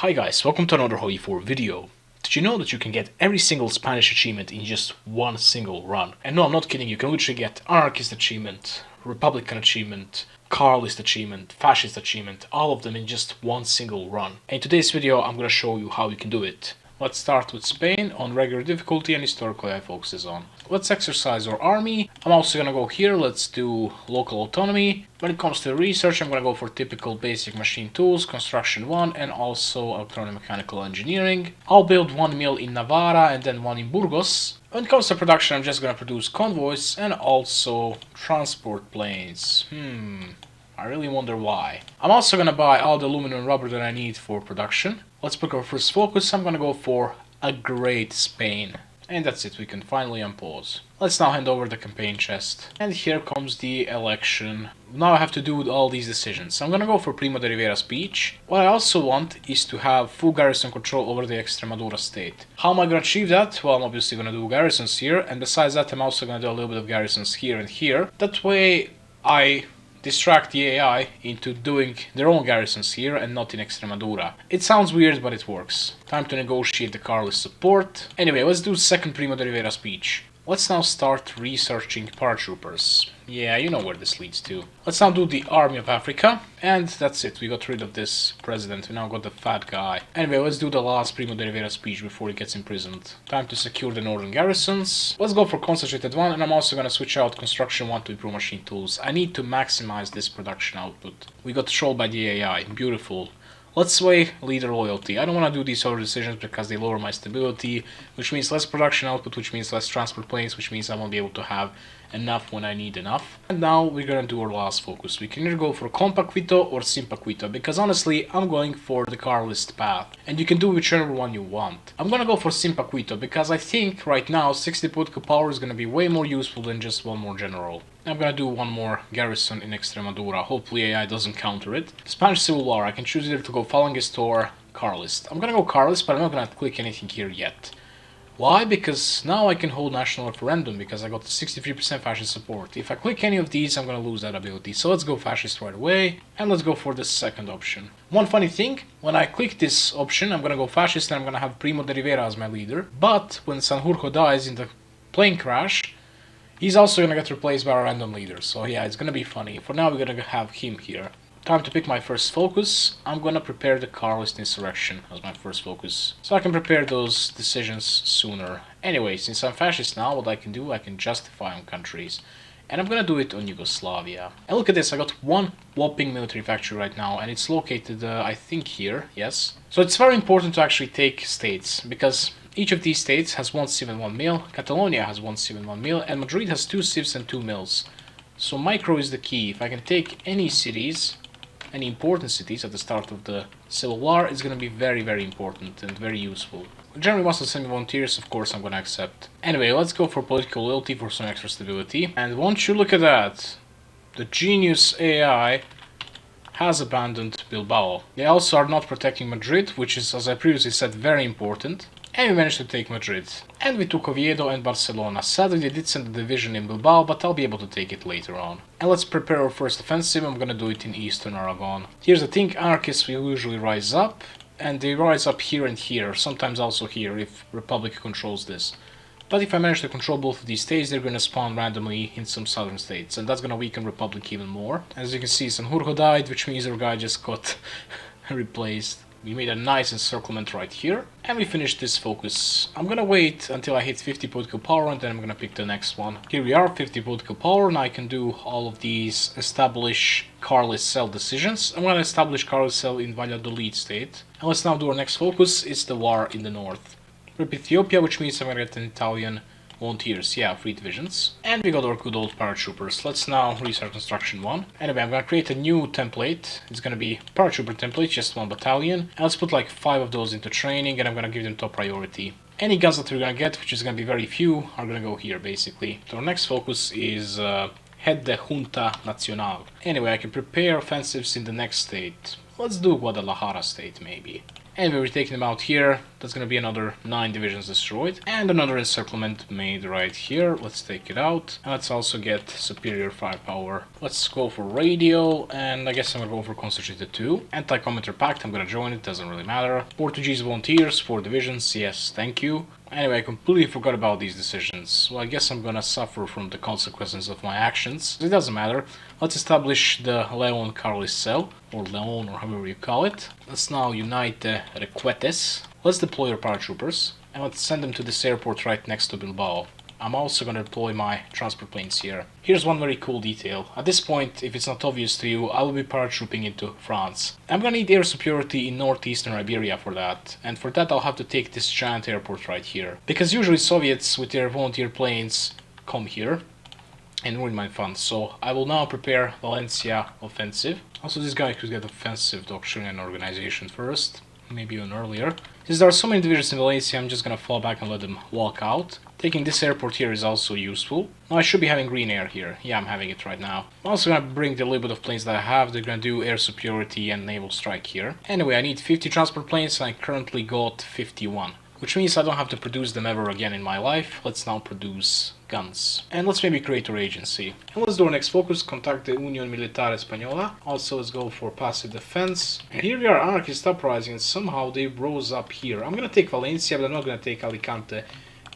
Hi guys, welcome to another Holy 4 video. Did you know that you can get every single Spanish achievement in just one single run? And no, I'm not kidding, you can literally get Anarchist achievement, Republican achievement, Carlist achievement, Fascist achievement, all of them in just one single run. And in today's video, I'm gonna show you how you can do it. Let's start with Spain on regular difficulty, and historically I focus on. Let's exercise our army. I'm also gonna go here, let's do local autonomy. When it comes to research, I'm gonna go for typical basic machine tools, construction 1, and also electromechanical engineering. I'll build one mill in Navarra and then one in Burgos. When it comes to production, I'm just gonna produce convoys and also transport planes. I really wonder why. I'm also gonna buy all the aluminum and rubber that I need for production. Let's pick our first focus. I'm gonna go for a great Spain. And that's it, we can finally unpause. Let's now hand over the campaign chest. And here comes the election. Now I have to do all these decisions. I'm gonna go for Primo de Rivera speech. What I also want is to have full garrison control over the Extremadura state. How am I gonna achieve that? Well, I'm obviously gonna do garrisons here. And besides that, I'm also gonna do a little bit of garrisons here and here. That way I distract the AI into doing their own garrisons here and not in Extremadura. It sounds weird, but it works. Time to negotiate the carlist support. Anyway, let's do second Primo de Rivera speech. Let's now start researching paratroopers. Yeah, you know where this leads to. Let's now do the Army of Africa. And that's it, we got rid of this president, we now got the fat guy. Anyway, let's do the last Primo de Rivera speech before he gets imprisoned. Time to secure the northern garrisons. Let's go for concentrated 1, and I'm also gonna switch out construction 1 to improve machine tools. I need to maximize this production output. We got trolled by the AI, beautiful. Let's sway leader loyalty. I don't want to do these other decisions because they lower my stability, which means less production output, which means less transport planes, which means I won't be able to have enough when I need enough. And now we're gonna do our last focus. We can either go for Compa Quito or Simpa Quito, because honestly, I'm going for the Carlist path. And you can do whichever one you want. I'm gonna go for Simpa Quito, because I think right now 60 political power is gonna be way more useful than just one more general. I'm gonna do one more garrison in Extremadura. Hopefully AI doesn't counter it. Spanish Civil War, I can choose either to go Falangist or Carlist. I'm gonna go Carlist, but I'm not gonna click anything here yet. Why? Because now I can hold national referendum because I got 63% fascist support. If I click any of these, I'm gonna lose that ability. So let's go fascist right away, and let's go for the second option. One funny thing, when I click this option, I'm gonna go fascist and I'm gonna have Primo de Rivera as my leader. But when Sanjurjo dies in the plane crash, he's also gonna get replaced by a random leader. So yeah, it's gonna be funny. For now, we're gonna have him here. Time to pick my first focus. I'm gonna prepare the Carlist insurrection as my first focus, so I can prepare those decisions sooner. Anyway, since I'm fascist now, what I can do, I can justify on countries. And I'm gonna do it on Yugoslavia. And look at this, I got one whopping military factory right now, and it's located, I think here, yes. So it's very important to actually take states, because each of these states has one civ and one mill, Catalonia has one civ and one mill, and Madrid has 2 civs and 2 mills. So micro is the key. If I can take any cities, any important cities at the start of the Civil War, is going to be very, very important and very useful. Generally wants to send me volunteers, of course I'm going to accept. Anyway, let's go for political loyalty for some extra stability. And won't you look at that? The genius AI has abandoned Bilbao. They also are not protecting Madrid, which is, as I previously said, very important. And we managed to take Madrid. And we took Oviedo and Barcelona. Sadly, they did send a division in Bilbao, but I'll be able to take it later on. And let's prepare our first offensive. I'm gonna do it in Eastern Aragon. Here's the thing, anarchists will usually rise up, and they rise up here and here, sometimes also here if Republic controls this. But if I manage to control both of these states, they're gonna spawn randomly in some southern states, and that's gonna weaken Republic even more. As you can see, Sanjurjo died, which means our guy just got replaced. We made a nice encirclement right here, and we finished this focus. I'm gonna wait until I hit 50 political power, and then I'm gonna pick the next one. Here we are, 50 political power, and I can do all of these establish Carlist cell decisions. I'm gonna establish Carlist cell in Valladolid state. And let's now do our next focus, it's the war in the north. Rip Ethiopia, which means I'm gonna get an Italian volunteers, yeah, 3 divisions. And we got our good old paratroopers. Let's now restart construction 1. Anyway, I'm gonna create a new template. It's gonna be paratrooper template, just 1 battalion. And let's put like 5 of those into training, and I'm gonna give them top priority. Any guns that we're gonna get, which is gonna be very few, are gonna go here basically. So our next focus is head the Junta Nacional. Anyway, I can prepare offensives in the next state. Let's do Guadalajara state maybe. And we're taking them out here. That's gonna be another 9 divisions destroyed. And another encirclement made right here. Let's take it out. And let's also get superior firepower. Let's go for radio, and I guess I'm gonna go for concentrated 2. Anti-commuter pact, I'm gonna join it, doesn't really matter. Portuguese volunteers, 4 divisions, yes, thank you. Anyway, I completely forgot about these decisions. Well, I guess I'm gonna suffer from the consequences of my actions. It doesn't matter. Let's establish the Leon Carlist cell, or Leon, or however you call it. Let's now unite the Requetes. Let's deploy our paratroopers, and let's send them to this airport right next to Bilbao. I'm also gonna deploy my transport planes here. Here's one very cool detail. At this point, if it's not obvious to you, I will be paratrooping into France. I'm gonna need air superiority in northeastern Iberia for that, and for that I'll have to take this giant airport right here. Because usually Soviets with their volunteer planes come here and ruin my fun, so I will now prepare Valencia offensive. Also, this guy could get offensive doctrine and organization first, maybe even earlier. Since there are so many divisions in Valencia, I'm just gonna fall back and let them walk out. Taking this airport here is also useful. Now I should be having green air here. Yeah, I'm having it right now. I'm also gonna bring the little bit of planes that I have. They're gonna do air superiority and naval strike here. Anyway, I need 50 transport planes, and I currently got 51. Which means I don't have to produce them ever again in my life. Let's now produce guns. And let's maybe create our agency. And let's do our next focus, contact the Unión Militar Española. Also, let's go for passive defense. And here we are, anarchist uprising, and somehow they rose up here. I'm gonna take Valencia, but I'm not gonna take Alicante.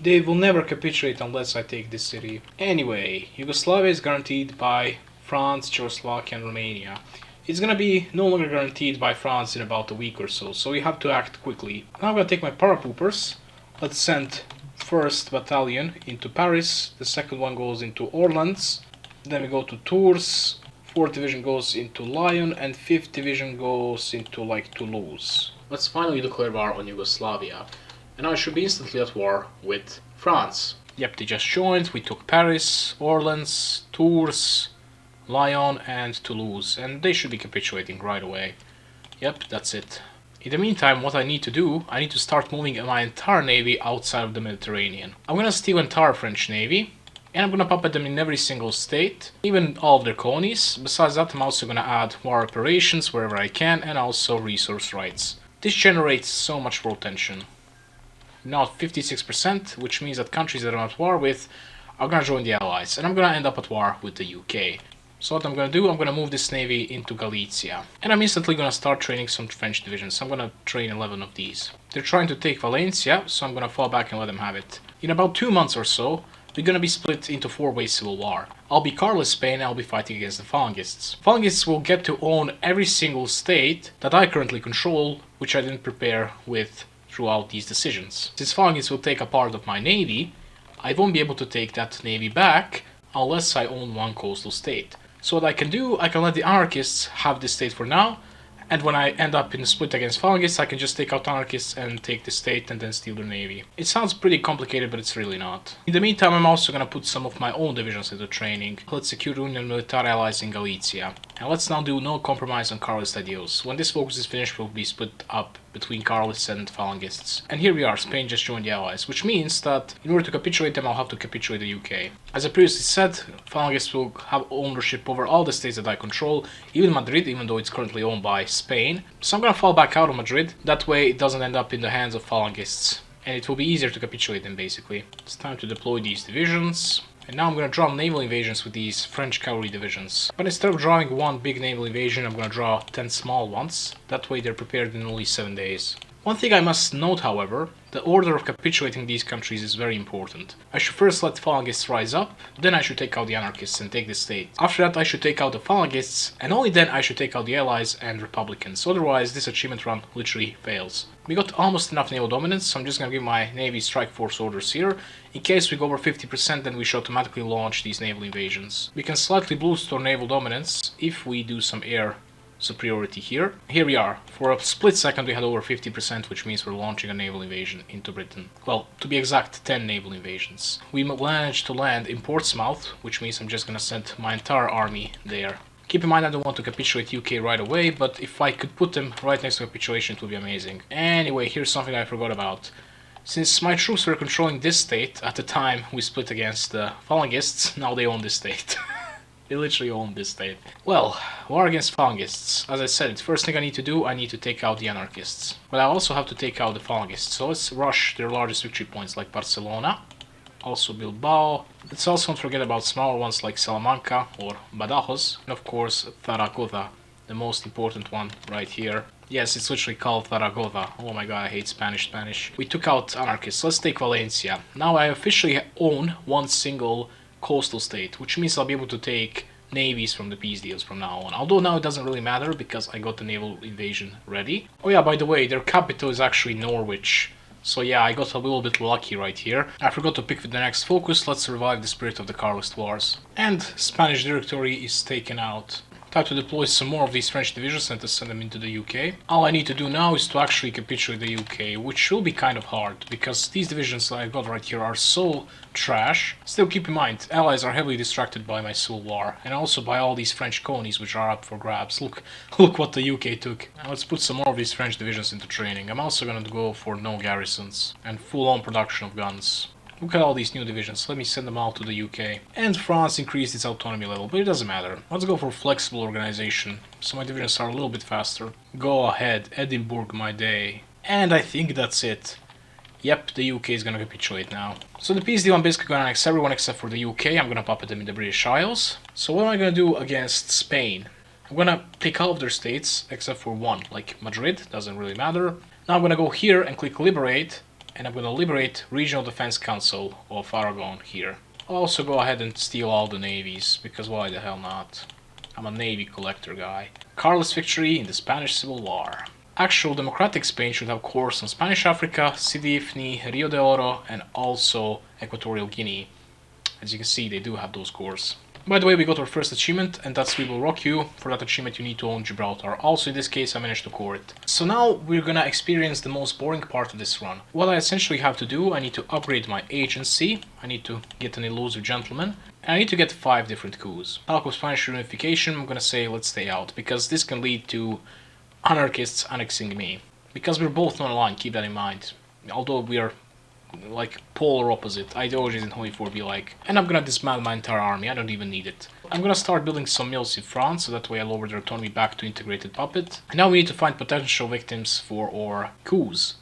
They will never capitulate unless I take this city. Anyway, Yugoslavia is guaranteed by France, Czechoslovakia, and Romania. It's gonna be no longer guaranteed by France in about a week or so, so we have to act quickly. Now I'm gonna take my paratroopers. Let's send 1st Battalion into Paris, the 2nd one goes into Orleans, then we go to Tours, 4th Division goes into Lyon, and 5th Division goes into like Toulouse. Let's finally declare war on Yugoslavia. And I should be instantly at war with France. Yep, they just joined. We took Paris, Orleans, Tours, Lyon, and Toulouse. And they should be capitulating right away. Yep, that's it. In the meantime, what I need to do, I need to start moving my entire navy outside of the Mediterranean. I'm gonna steal entire French navy, and I'm gonna puppet them in every single state, even all of their colonies. Besides that, I'm also gonna add war operations wherever I can, and also resource rights. This generates so much world tension. Now 56%, which means that countries that I'm at war with are gonna join the Allies, and I'm gonna end up at war with the UK. So what I'm gonna do, I'm gonna move this navy into Galicia, and I'm instantly gonna start training some French divisions. I'm gonna train 11 of these. They're trying to take Valencia, so I'm gonna fall back and let them have it. In about 2 months or so, we're gonna be split into 4-way civil war. I'll be Carlist Spain, and I'll be fighting against the Phalangists. Phalangists will get to own every single state that I currently control, which I didn't prepare with throughout these decisions. Since Phalangists will take a part of my navy, I won't be able to take that navy back unless I own one coastal state. So what I can do, I can let the anarchists have this state for now, and when I end up in a split against Phalangists, I can just take out anarchists and take the state and then steal their navy. It sounds pretty complicated, but it's really not. In the meantime, I'm also gonna put some of my own divisions into training. Let's secure Union Militar allies in Galicia. And let's now do no compromise on Carlist ideals. When this focus is finished, we'll be split up between Carlists and Phalangists. And here we are, Spain just joined the Allies, which means that in order to capitulate them, I'll have to capitulate the UK. As I previously said, Phalangists will have ownership over all the states that I control, even Madrid, even though it's currently owned by Spain. So I'm gonna fall back out of Madrid, that way it doesn't end up in the hands of Phalangists. And it will be easier to capitulate them, basically. It's time to deploy these divisions. And now I'm gonna draw naval invasions with these French cavalry divisions. But instead of drawing one big naval invasion, I'm gonna draw 10 small ones. That way they're prepared in only 7 days. One thing I must note, however, the order of capitulating these countries is very important. I should first let Phalangists rise up, then I should take out the anarchists and take the state. After that I should take out the Phalangists, and only then I should take out the Allies and Republicans. Otherwise this achievement run literally fails. We got almost enough naval dominance, so I'm just gonna give my Navy strike force orders here. In case we go over 50%, then we should automatically launch these naval invasions. We can slightly boost our naval dominance if we do some air superiority here. Here we are. For a split second we had over 50%, which means we're launching a naval invasion into Britain. Well, to be exact, 10 naval invasions. We managed to land in Portsmouth, which means I'm just gonna send my entire army there. Keep in mind I don't want to capitulate UK right away, but if I could put them right next to capitulation it would be amazing. Anyway, here's something I forgot about. Since my troops were controlling this state at the time we split against the Phalangists, now they own this state. They literally own this state. Well, war against Phalangists. As I said, first thing I need to do, I need to take out the anarchists. But I also have to take out the Phalangists. So let's rush their largest victory points like Barcelona. Also Bilbao. Let's also not forget about smaller ones like Salamanca or Badajoz. And of course Zaragoza, the most important one right here. Yes, it's literally called Zaragoza. Oh my god, I hate Spanish. We took out anarchists. Let's take Valencia. Now I officially own one single coastal state, which means I'll be able to take navies from the peace deals from now on. Although now it doesn't really matter because I got the naval invasion ready. Oh yeah, by the way, their capital is actually Norwich. So yeah, I got a little bit lucky right here. I forgot to pick the next focus. Let's survive the spirit of the Carlist Wars. And Spanish territory is taken out. Time to deploy some more of these French divisions and to send them into the UK. All I need to do now is to actually capitulate the UK, which will be kind of hard, because these divisions that I got right here are so trash. Still keep in mind, allies are heavily distracted by my civil war, and also by all these French colonies which are up for grabs. Look what the UK took. Now let's put some more of these French divisions into training. I'm also gonna go for no garrisons, and full-on production of guns. Look at all these new divisions, let me send them all to the UK. And France increased its autonomy level, but it doesn't matter. Let's go for flexible organization, so my divisions are a little bit faster. Go ahead, Edinburgh my day. And I think that's it. Yep, the UK is gonna capitulate now. So the peace deal, I'm basically gonna annex everyone except for the UK. I'm gonna puppet them in the British Isles. So what am I gonna do against Spain? I'm gonna take all of their states except for one, like Madrid, doesn't really matter. Now I'm gonna go here and click liberate. And I'm going to liberate Regional Defense Council of Aragon here. I'll also go ahead and steal all the navies, because why the hell not? I'm a navy collector guy. Carlist victory in the Spanish Civil War. Actual democratic Spain should have cores on Spanish Africa, Sidi Ifni, Rio de Oro, and also Equatorial Guinea. As you can see, they do have those cores. By the way, we got our first achievement, and that's We Will Rock You. For that achievement, you need to own Gibraltar. Also, in this case, I managed to core it. So now we're gonna experience the most boring part of this run. What I essentially have to do, I need to upgrade my agency, I need to get an elusive gentleman, and I need to get 5 different coups. Talk of Spanish reunification, I'm gonna say let's stay out, because this can lead to anarchists annexing me. Because we're both non-aligned, keep that in mind. Although we are like polar opposite ideologies in Holy 4 be like. And I'm gonna dismantle my entire army, I don't even need it. I'm gonna start building some mills in France, so that way I lower their autonomy back to integrated puppet. And now we need to find potential victims for our coups.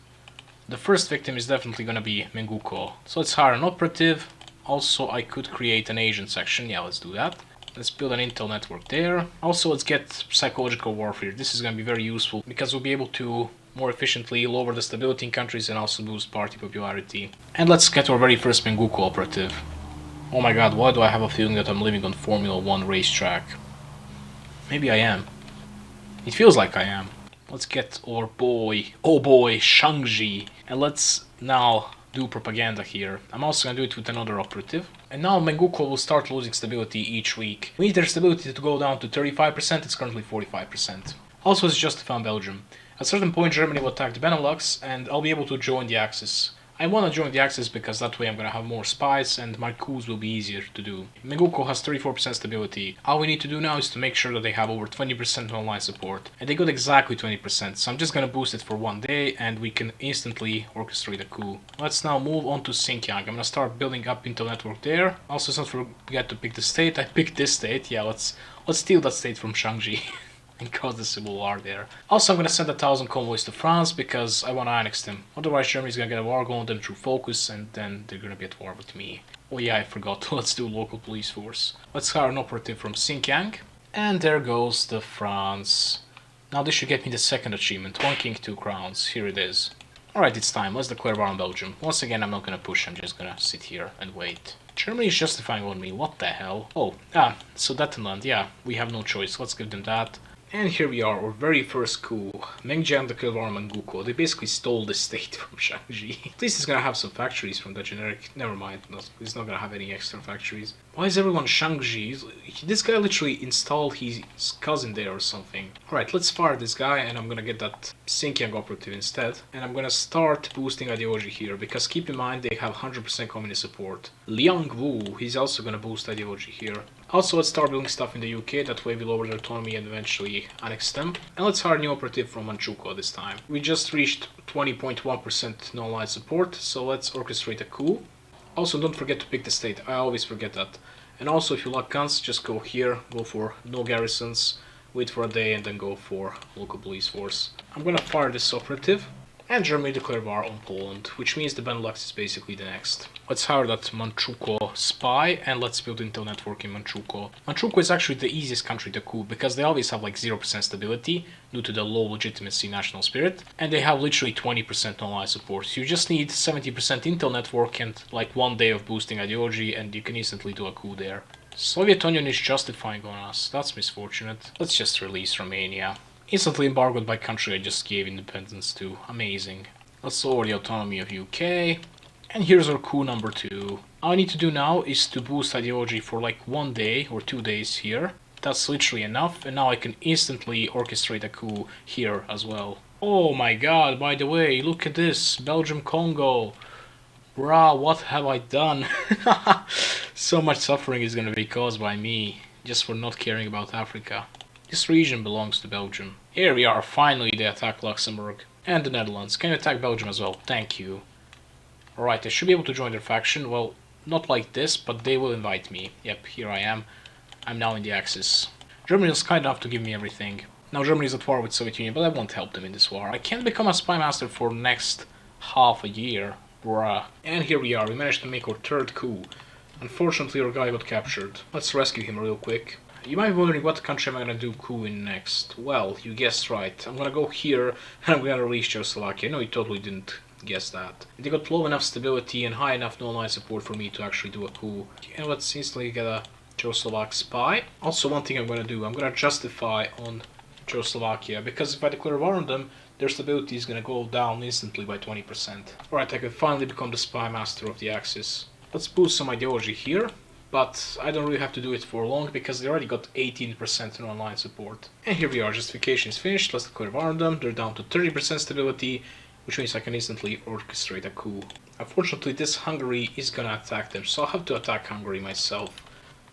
The first victim is definitely gonna be Menguko. So let's hire an operative. Also I could create an Asian section, yeah, let's do that. Let's build an intel network there. Also let's get psychological warfare. This is gonna be very useful because we'll be able to more efficiently lower the stability in countries and also boost party popularity. And let's get our very first Menguko operative. Oh my god, why do I have a feeling that I'm living on Formula 1 racetrack? Maybe I am. It feels like I am. Let's get our boy, oh boy, Shangji. And let's now do propaganda here. I'm also gonna do it with another operative. And now Menguko will start losing stability each week. We need their stability to go down to 35%, it's currently 45%. Also, it's justify Belgium. At a certain point, Germany will attack the Benelux, and I'll be able to join the Axis. I want to join the Axis because that way I'm going to have more spies, and my coups will be easier to do. Menguko has 34% stability. All we need to do now is to make sure that they have over 20% online support. And they got exactly 20%, so I'm just going to boost it for one day, and we can instantly orchestrate a coup. Let's now move on to Xinjiang. I'm going to start building up Intel network there. Also, let's not forget to pick the state. I picked this state. Yeah, let's steal that state from Shangji. And cause the civil war there. Also, I'm gonna send 1,000 convoys to France because I wanna annex them. Otherwise, Germany's gonna get a war going on them through focus, and then they're gonna be at war with me. Oh yeah, I forgot. Let's do local police force. Let's hire an operative from Xinjiang. And there goes the France. Now this should get me the second achievement. 1 king, 2 crowns. Here it is. Alright, it's time. Let's declare war on Belgium. Once again, I'm not gonna push. I'm just gonna sit here and wait. Germany is justifying on me. What the hell? Oh, Sudetenland. Yeah, we have no choice. Let's give them that. And here we are, our very first coup. Mengjiang declared war on Menguko. They basically stole the state from Shangji. At least it's gonna have some factories from the generic. Never mind, it's not gonna have any extra factories. Why is everyone Shangji? This guy literally installed his cousin there or something. Alright, let's fire this guy, and I'm gonna get that Xinjiang operative instead. And I'm gonna start boosting ideology here, because keep in mind they have 100% communist support. Liang Wu, he's also gonna boost ideology here. Also, let's start building stuff in the UK, that way we lower their autonomy and eventually annex them. And let's hire a new operative from Manchukuo this time. We just reached 20.1% non-aligned support, so let's orchestrate a coup. Also, don't forget to pick the state, I always forget that. And also, if you lack guns, just go here, go for no garrisons, wait for a day, and then go for local police force. I'm gonna fire this operative, and Germany declared war on Poland, which means the Benelux is basically the next. Let's hire that Manchukuo spy, and let's build intel network in Manchukuo. Manchukuo is actually the easiest country to coup, because they always have like 0% stability, due to the low legitimacy national spirit, and they have literally 20% online support. So you just need 70% intel network and like 1 day of boosting ideology, and you can instantly do a coup there. Soviet Union is justifying on us, that's misfortunate. Let's just release Romania. Instantly embargoed by country I just gave independence to. Amazing. Let's lower the autonomy of UK. And here's our coup number 2. All I need to do now is to boost ideology for like 1 day or 2 days here. That's literally enough, and now I can instantly orchestrate a coup here as well. Oh my god, by the way, look at this. Belgium-Congo. Bruh, what have I done? So much suffering is gonna be caused by me, just for not caring about Africa. This region belongs to Belgium. Here we are, finally they attack Luxembourg. And the Netherlands. Can you attack Belgium as well? Thank you. Alright, I should be able to join their faction. Well, not like this, but they will invite me. Yep, here I am. I'm now in the Axis. Germany was kind enough to give me everything. Now Germany is at war with Soviet Union, but I won't help them in this war. I can't become a spy master for next half a year. Bruh. And here we are, we managed to make our 3rd coup. Unfortunately our guy got captured. Let's rescue him real quick. You might be wondering what country am I gonna do coup in next. Well, you guessed right. I'm gonna go here and I'm gonna release Czechoslovakia. No, you totally didn't guess that. They got low enough stability and high enough non-line support for me to actually do a coup. And let's instantly get a Czechoslovak spy. Also, one thing I'm gonna do, I'm gonna justify on Czechoslovakia, because if I declare war on them, their stability is gonna go down instantly by 20%. Alright, I can finally become the spy master of the Axis. Let's boost some ideology here. But I don't really have to do it for long, because they already got 18% in online support. And here we are, justification is finished, let's declare war on them, they're down to 30% stability, which means I can instantly orchestrate a coup. Unfortunately, this Hungary is gonna attack them, so I'll have to attack Hungary myself,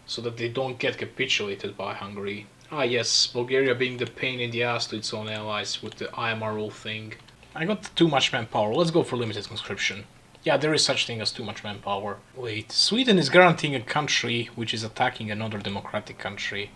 so that they don't get capitulated by Hungary. Ah yes, Bulgaria being the pain in the ass to its own allies with the IMR rule thing. I got too much manpower, let's go for limited conscription. Yeah, there is such thing as too much manpower. Wait, Sweden is guaranteeing a country which is attacking another democratic country.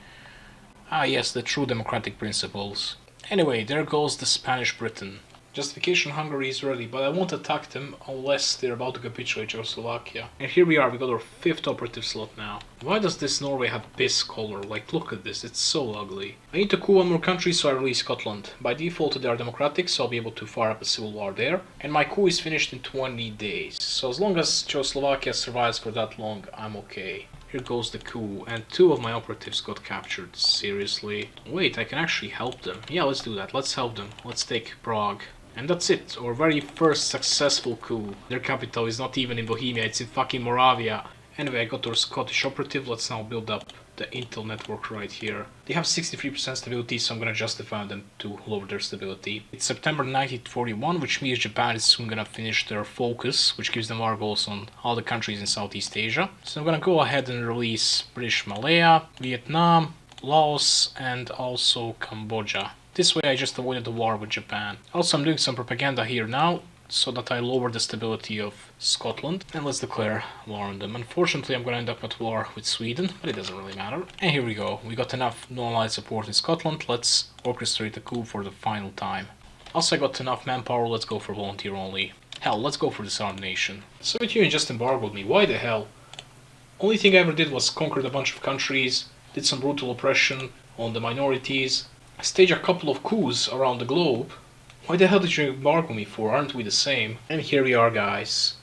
Ah yes, the true democratic principles. Anyway, there goes the Spanish Britain. Justification Hungary is ready, but I won't attack them unless they're about to capitulate Czechoslovakia. And here we are, we got our 5th operative slot now. Why does this Norway have this color? Like, look at this, it's so ugly. I need to coup one more country, so I release Scotland. By default they are democratic, so I'll be able to fire up a civil war there. And my coup is finished in 20 days. So as long as Czechoslovakia survives for that long, I'm okay. Here goes the coup, and 2 of my operatives got captured. Seriously? Wait, I can actually help them. Yeah, let's do that, let's help them. Let's take Prague. And that's it, our very first successful coup. Their capital is not even in Bohemia, it's in fucking Moravia. Anyway, I got our Scottish operative, let's now build up the intel network right here. They have 63% stability, so I'm gonna justify them to lower their stability. It's September 1941, which means Japan is soon gonna finish their focus, which gives them war goals on all the countries in Southeast Asia. So I'm gonna go ahead and release British Malaya, Vietnam, Laos, and also Cambodia. This way I just avoided the war with Japan. Also, I'm doing some propaganda here now, so that I lower the stability of Scotland. And let's declare war on them. Unfortunately, I'm gonna end up at war with Sweden, but it doesn't really matter. And here we go. We got enough non-allied support in Scotland. Let's orchestrate a coup for the final time. Also, I got enough manpower. Let's go for volunteer only. Hell, let's go for disarmed nation. The Soviet Union just embargoed me. Why the hell? Only thing I ever did was conquered a bunch of countries, did some brutal oppression on the minorities, stage a couple of coups around the globe. Why the hell did you embargo me for? Aren't we the same? And here we are, guys.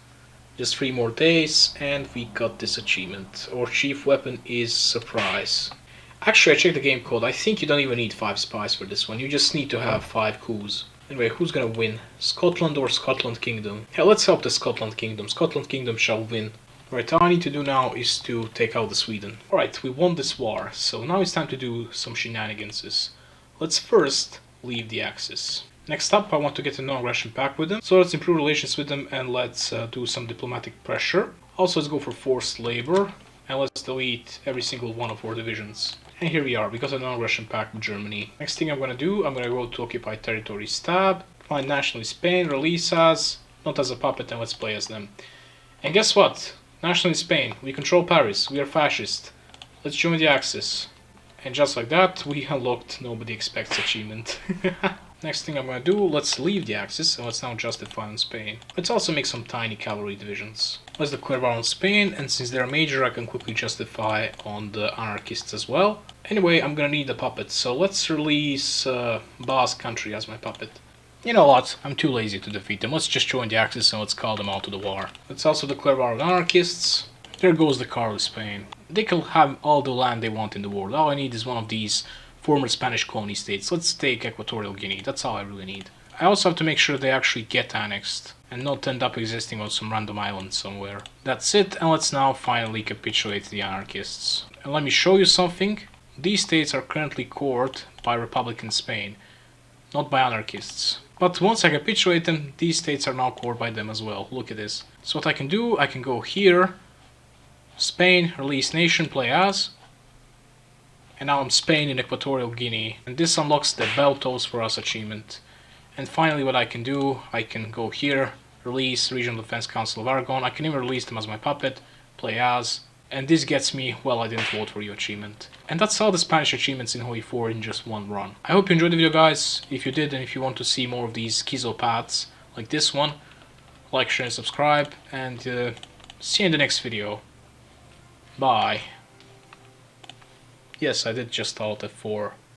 Just 3 more days and we got this achievement. Our chief weapon is surprise. Actually, I checked the game code. I think you don't even need 5 spies for this one. You just need to have 5 coups. Anyway, who's gonna win? Scotland or Scotland Kingdom? Yeah, let's help the Scotland Kingdom. Scotland Kingdom shall win. Right, all I need to do now is to take out the Sweden. Alright, we won this war, so now it's time to do some shenanigans. Let's first leave the Axis. Next up, I want to get a non-aggression pact with them. So let's improve relations with them and let's do some diplomatic pressure. Also, let's go for forced labor and let's delete every single one of our divisions. And here we are, we got a non-aggression pact with Germany. Next thing I'm gonna do, I'm gonna go to occupied territories tab, find nationally Spain, release as, not as a puppet, and let's play as them. And guess what? Nationally Spain, we control Paris, we are fascist. Let's join the Axis. And just like that, we unlocked Nobody Expects achievement. Next thing I'm gonna do, let's leave the Axis and let's now justify on Spain. Let's also make some tiny cavalry divisions. Let's declare war on Spain, and since they're major, I can quickly justify on the anarchists as well. Anyway, I'm gonna need a puppet, so let's release Basque country as my puppet. You know what, I'm too lazy to defeat them. Let's just join the Axis and let's call them out to the war. Let's also declare war on anarchists. There goes the carlist Spain. They can have all the land they want in the world. All I need is one of these former Spanish colony states. Let's take Equatorial Guinea. That's all I really need. I also have to make sure they actually get annexed and not end up existing on some random island somewhere. That's it, and let's now finally capitulate the anarchists. And let me show you something. These states are currently cored by Republican Spain, not by anarchists. But once I capitulate them, these states are now cored by them as well. Look at this. So what I can do, I can go here, Spain, release nation, play as. And now I'm Spain in Equatorial Guinea. And this unlocks the Bell Tolls for Us achievement. And finally what I can do, I can go here, release Regional Defense Council of Aragon. I can even release them as my puppet, play as. And this gets me, well, I didn't vote for you achievement. And that's all the Spanish achievements in Hoi 4 in just one run. I hope you enjoyed the video, guys. If you did, and if you want to see more of these Kizo paths, like this one, like, share, and subscribe. And see you in the next video. Bye. Yes, I did just alt F4.